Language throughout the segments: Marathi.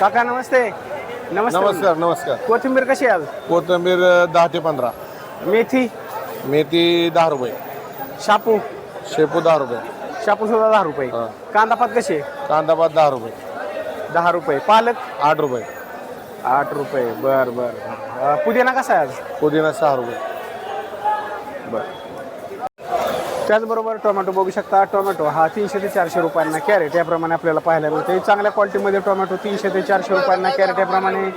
काका नमस्ते. नमस्कार नमस्कार. कोथिंबीर कशी आहे आज? कोथिंबीर 10 ते 15. मेथी मेथी 10 रुपये. शापू शेपू 10 रुपये. शापू सुद्धा 10 रुपये. हा. कांदा पात कशी आहे? कांदा पात 10 रुपये. 10 रुपये. पालक 8 रुपये. 8 रुपये. बर बर. पुदिना कसा आहे आज? पुदिना 6 रुपये. बर. त्याचबरोबर टोमॅटो बघू शकता. टोमॅटो हा 300 ते 400 रुपयांना कॅरेट याप्रमाणे आपल्याला पाहायला मिळते. चांगल्या क्वालिटीमध्ये टोमॅटो 300 ते 400 रुपयांना कॅरेट याप्रमाणे.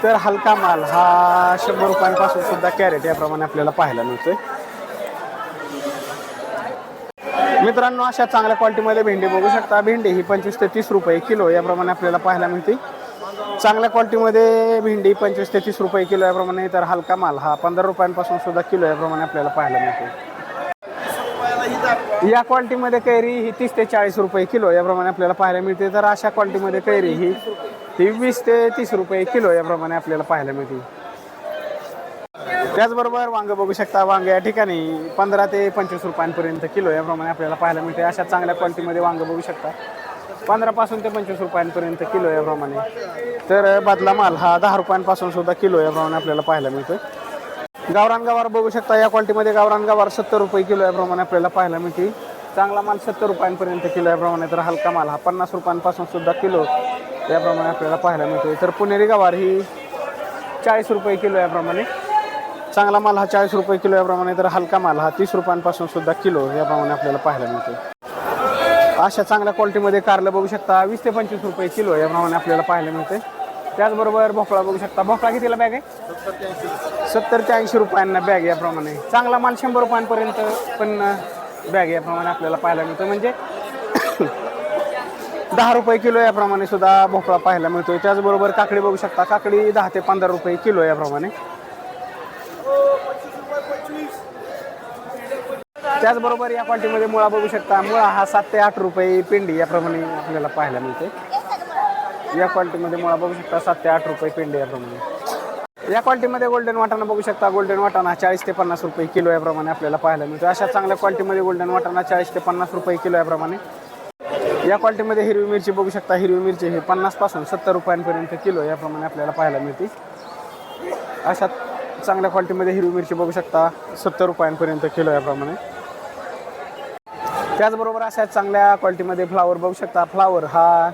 तर हलका माल हा 100 रुपयांपासून सुद्धा कॅरेट याप्रमाणे आपल्याला पाहायला मिळतोय. मित्रांनो, अशा चांगल्या क्वालिटीमध्ये भेंडी बघू शकता. भेंडी ही 25 ते 30 रुपये किलो याप्रमाणे आपल्याला पाहायला मिळते. चांगल्या क्वालिटीमध्ये भेंडी 25 ते 30 रुपये किलो याप्रमाणे. तर हलका माल हा 15 रुपयांपासून सुद्धा किलो याप्रमाणे आपल्याला पाहायला मिळते. या क्वालिटीमध्ये कैरी ही 30 ते 40 रुपये किलो याप्रमाणे आपल्याला पाहायला मिळते. तर अशा क्वालिटीमध्ये कैरी ही 20 ते 30 रुपये किलो याप्रमाणे आपल्याला पाहायला मिळते. त्याचबरोबर वांग बघू शकता. वांग या ठिकाणी 15 ते 25 रुपयांपर्यंत किलो याप्रमाणे आपल्याला पाहायला मिळते. अशा चांगल्या क्वालिटीमध्ये वांग बघू शकता. 15 पासून ते 25 रुपयांपर्यंत किलो याप्रमाणे. तर बदला माल हा 10 रुपयांपासून सुद्धा किलो याप्रमाणे आपल्याला पाहायला मिळतो. गावरान गवार बघू शकता. या क्वालिटीमध्ये गावरान गवार 70 रुपये किलो याप्रमाणे आपल्याला पाहायला मिळते. चांगला माल 70 रुपयांपर्यंत किलो याप्रमाणे. तर हलका माल हा 50 रुपयांपासून सुद्धा किलो याप्रमाणे आपल्याला पाहायला मिळते. तर पुणेरी गवार ही 40 रुपये किलो याप्रमाणे. चांगला माल हा 40 रुपये किलो याप्रमाणे. तर हलका माल हा 30 रुपयांपासून सुद्धा किलो याप्रमाणे आपल्याला पाहायला मिळते. अशा चांगल्या क्वालिटीमध्ये कारलं बघू शकता. 20 ते 25 रुपये किलो याप्रमाणे आपल्याला पाहायला मिळते. त्याचबरोबर भोपळा बघू शकता. भोपळा कितीला बॅग आहे? 70 ते 80 रुपयांना बॅग याप्रमाणे. चांगला माल 100 रुपयांपर्यंत पण बॅग याप्रमाणे आपल्याला पाहायला मिळतो. म्हणजे 10 रुपये किलो याप्रमाणे सुद्धा भोपळा पाहायला मिळतो. त्याचबरोबर काकडी बघू शकता. काकडी 10 ते 15 रुपये किलो याप्रमाणे. त्याचबरोबर या क्वालिटीमध्ये मुळा बघू शकता. मुळा हा 7 ते 8 रुपये पेंडी याप्रमाणे आपल्याला पाहायला मिळते. या क्वालिटीमध्ये मुळा बघू शकता. 7 ते 8 रुपये पेंडी याप्रमाणे. या क्वालिटीमध्ये गोल्डन वाटाणा बघू शकता. गोल्डन वाटाणा 40 ते 50 रुपये किलो याप्रमाणे आपल्याला पाहायला मिळतो. अशा चांगल्या क्वालिटीमध्ये गोल्डन वाटाणा 40 ते 50 रुपये किलो याप्रमाणे. या क्वालिटीमध्ये हिरवी मिरची बघू शकता. हिरवी मिरची ही 50 पासून 70 रुपयांपर्यंत किलो याप्रमाणे आपल्याला पाहायला मिळते. अशा चांगल्या क्वालिटीमध्ये हिरवी मिरची बघू शकता. 70 रुपयांपर्यंत किलो याप्रमाणे. त्याचबरोबर अशा चांगल्या क्वालिटीमध्ये फ्लावर बघू शकता. फ्लावर हा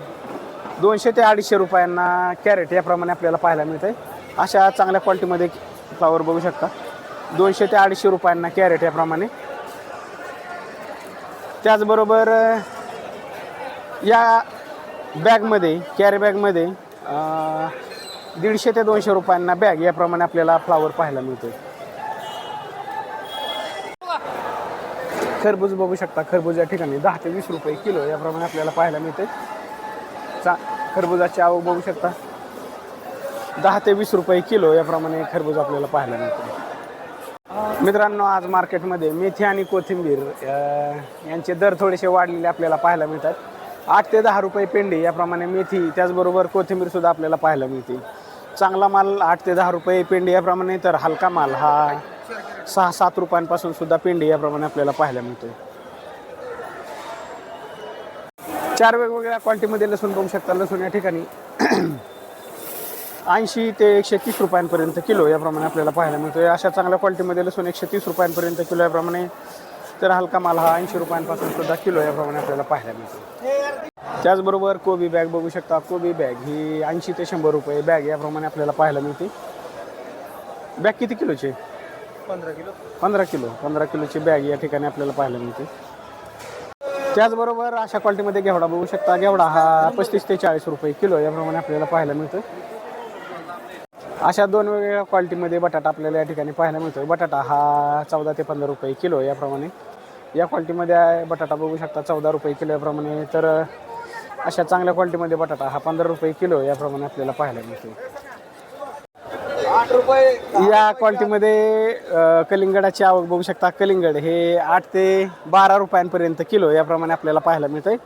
200 ते 250 रुपयांना कॅरेट याप्रमाणे आपल्याला पाहायला मिळते. अशा चांगल्या क्वालिटीमध्ये फ्लावर बघू शकता. 200 ते 250 रुपयांना कॅरेट याप्रमाणे. त्याचबरोबर या बॅगमध्ये कॅरी बॅगमध्ये 150 ते 200 रुपयांना बॅग याप्रमाणे आपल्याला फ्लावर पाहायला मिळते. खरबूज बघू शकता. खरबूज या ठिकाणी 10 ते 20 रुपये किलो याप्रमाणे आपल्याला पाहायला मिळते. खरबुजाची आवक बघू शकता. 10 ते 20 रुपये किलो याप्रमाणे खरबूज आपल्याला पाहायला मिळते. मित्रांनो, आज मार्केटमध्ये मेथी आणि कोथिंबीर यांचे दर थोडेसे वाढलेले आपल्याला पाहायला मिळतात. 8 ते 10 रुपये पेंडी याप्रमाणे मेथी. त्याचबरोबर कोथिंबीर सुद्धा आपल्याला पाहायला मिळते. चांगला माल 8 ते 10 रुपये पेंडी याप्रमाणे. तर हलका माल हा 6-7 रुपयांपासून सुद्धा पेंडी याप्रमाणे आपल्याला पाहायला मिळतो. 4 वेगवेगळ्या क्वालिटीमध्ये लसूण बघू शकता. लसूण या ठिकाणी 80 ते 130 रुपयांपर्यंत किलो याप्रमाणे आपल्याला पाहायला मिळतो. अशा चांगल्या क्वालिटीमध्ये लसूण 130 रुपयांपर्यंत किलो याप्रमाणे. तर हलका माल हा 80 रुपयांपासून सुद्धा किलो याप्रमाणे आपल्याला पाहायला मिळतो. त्याचबरोबर कोबी बॅग बघू शकता. कोबी बॅग ही 80 ते 100 रुपये बॅग याप्रमाणे आपल्याला पाहायला मिळते. बॅग किती किलोची? 15 किलो. 15 किलोची बॅग या ठिकाणी आपल्याला पाहायला मिळते. त्याचबरोबर अशा क्वालिटीमध्ये घेवडा बघू शकता. घेवडा हा 35 ते 40 रुपये किलो याप्रमाणे आपल्याला पाहायला मिळतो. अशा 2 वेगवेगळ्या क्वालिटीमध्ये बटाटा आपल्याला या ठिकाणी पाहायला मिळतो. बटाटा हा 14 ते 15 रुपये किलो याप्रमाणे. या क्वालिटीमध्ये बटाटा बघू शकता 14 रुपये किलो याप्रमाणे. तर अशा चांगल्या क्वालिटीमध्ये बटाटा हा 15 रुपये किलो याप्रमाणे आपल्याला पाहायला मिळतो. या क्वालिटीमध्ये कलिंगडाची आवक बघू शकता. कलिंगड हे 8 ते 12 रुपयांपर्यंत किलो याप्रमाणे आपल्याला पाहायला मिळते.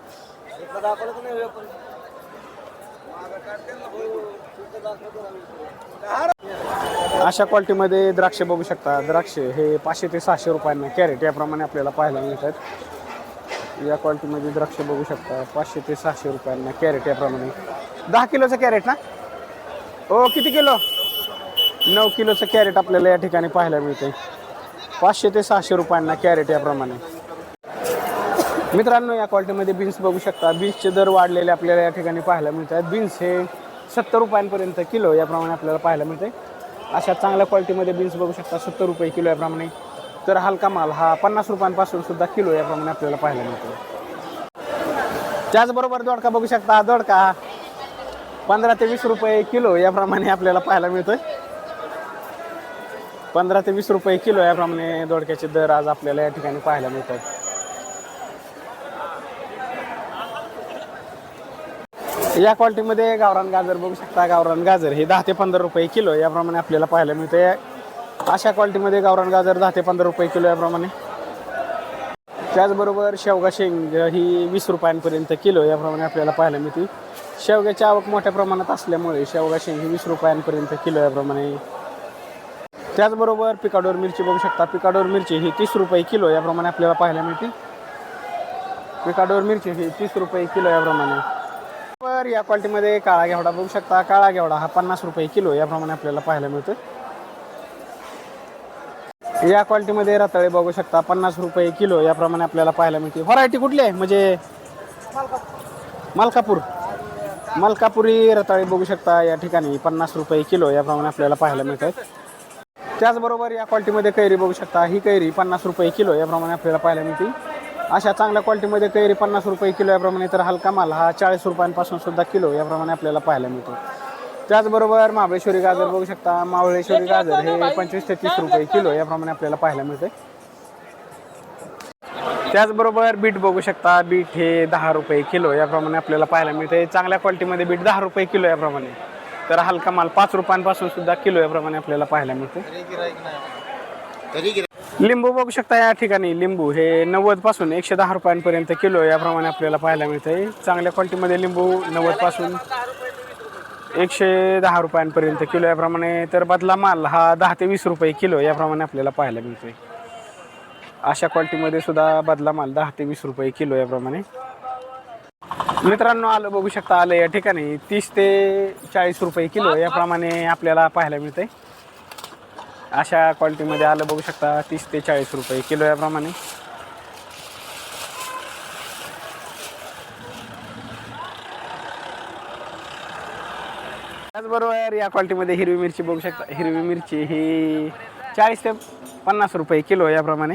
अशा क्वालिटीमध्ये द्राक्ष बघू शकता. द्राक्ष हे 500 ते 600 रुपयांना कॅरेट याप्रमाणे आपल्याला पाहायला मिळतात. या क्वालिटीमध्ये द्राक्ष बघू शकता 500 ते 600 रुपयांना कॅरेट याप्रमाणे. 10 किलोचं कॅरेट ना. हो किती किलो. 9 किलोचं कॅरेट आपल्याला या ठिकाणी पाहायला मिळते 500 ते 600 रुपयांना कॅरेट याप्रमाणे. मित्रांनो या क्वालिटीमध्ये बीन्स बघू शकता. बीन्सचे दर वाढलेले आपल्याला या ठिकाणी पाहायला मिळतात. बीन्स हे 70 रुपयांपर्यंत किलो याप्रमाणे आपल्याला पाहायला मिळते. अशा चांगल्या क्वालिटीमध्ये बीन्स बघू शकता 70 रुपये किलो याप्रमाणे. तर हलका माल हा 50 रुपयांपासून सुद्धा किलो याप्रमाणे आपल्याला पाहायला मिळतो. त्याचबरोबर दोडका बघू शकता. दोडका 15 ते 20 रुपये किलो याप्रमाणे आपल्याला पाहायला मिळतोय. 15 ते 20 रुपये किलो याप्रमाणे दोडक्याचे दर आज आपल्याला या ठिकाणी पाहायला मिळतात. या क्वालिटीमध्ये गावरान गाजर बघू शकता. गावरान गाजर हे 10 ते 15 रुपये किलो याप्रमाणे आपल्याला पाहायला मिळते. अशा क्वालिटीमध्ये गावरान गाजर 10 ते 15 रुपये किलो याप्रमाणे. त्याचबरोबर शेवगा शेंग ही 20 रुपयांपर्यंत किलो याप्रमाणे आपल्याला पाहायला मिळते. शेवग्याची आवक मोठ्या प्रमाणात असल्यामुळे शेवगा शेंग ही 20 रुपयांपर्यंत किलो याप्रमाणे. त्याचबरोबर पिकाडोर मिरची बघू शकता. पिकाडोर मिरची ही 30 रुपये किलो याप्रमाणे आपल्याला पाहायला मिळते. पिकाडोर मिरची ही 30 रुपये किलो याप्रमाणे. तर या क्वालिटीमध्ये काळा घेवडा बघू शकता. काळा घेवडा हा 50 रुपये किलो याप्रमाणे आपल्याला पाहायला मिळतो. या क्वालिटीमध्ये रताळे बघू शकता 50 रुपये किलो याप्रमाणे आपल्याला पाहायला मिळते. व्हरायटी कुठली आहे म्हणजे मलकापुरी रताळे बघू शकता. या ठिकाणी 50 रुपये किलो याप्रमाणे आपल्याला पाहायला मिळतात. त्याचबरोबर या क्वालिटीमध्ये कैरी बघू शकता. ही कैरी 50 रुपये किलो याप्रमाणे आपल्याला पाहायला मिळते. अशा चांगल्या क्वालिटीमध्ये कैरी 50 रुपये किलो याप्रमाणे. तर हलका माल हा 40 रुपयांपासून सुद्धा किलो याप्रमाणे आपल्याला पाहायला मिळतो. त्याचबरोबर महाबळेश्वरी गाजर बघू शकता. महाबळेश्वरी गाजर हे 25 ते 30 रुपये किलो याप्रमाणे आपल्याला पाहायला मिळते. त्याचबरोबर बीट बघू शकता. बीट हे 10 रुपये किलो याप्रमाणे आपल्याला पाहायला मिळते. चांगल्या क्वालिटीमध्ये बीट 10 रुपये किलो याप्रमाणे. तर हलका माल 5 रुपयांपासून सुद्धा किलो याप्रमाणे आपल्याला पाहायला मिळते. लिंबू बघू शकता. या ठिकाणी लिंबू हे 90 पासून 110 रुपयांपर्यंत किलो याप्रमाणे आपल्याला पाहायला मिळते. चांगल्या क्वालिटीमध्ये लिंबू 90 पासून 110 रुपयांपर्यंत किलो याप्रमाणे. तर बदला माल हा 10 ते 20 रुपये किलो याप्रमाणे आपल्याला पाहायला मिळतोय. अशा क्वालिटीमध्ये सुद्धा बदला माल 10 ते 20 रुपये किलो याप्रमाणे. मित्रांनो आलं बघू शकता. आलं या ठिकाणी 30 ते 40 रुपये किलो याप्रमाणे आपल्याला पाहायला मिळते. अशा क्वालिटीमध्ये आलं बघू शकता 30 ते 40 रुपये किलो याप्रमाणे. त्याचबरोबर या क्वालिटीमध्ये हिरवी मिरची बघू शकता. हिरवी मिरची ही 40 ते 50 रुपये किलो याप्रमाणे.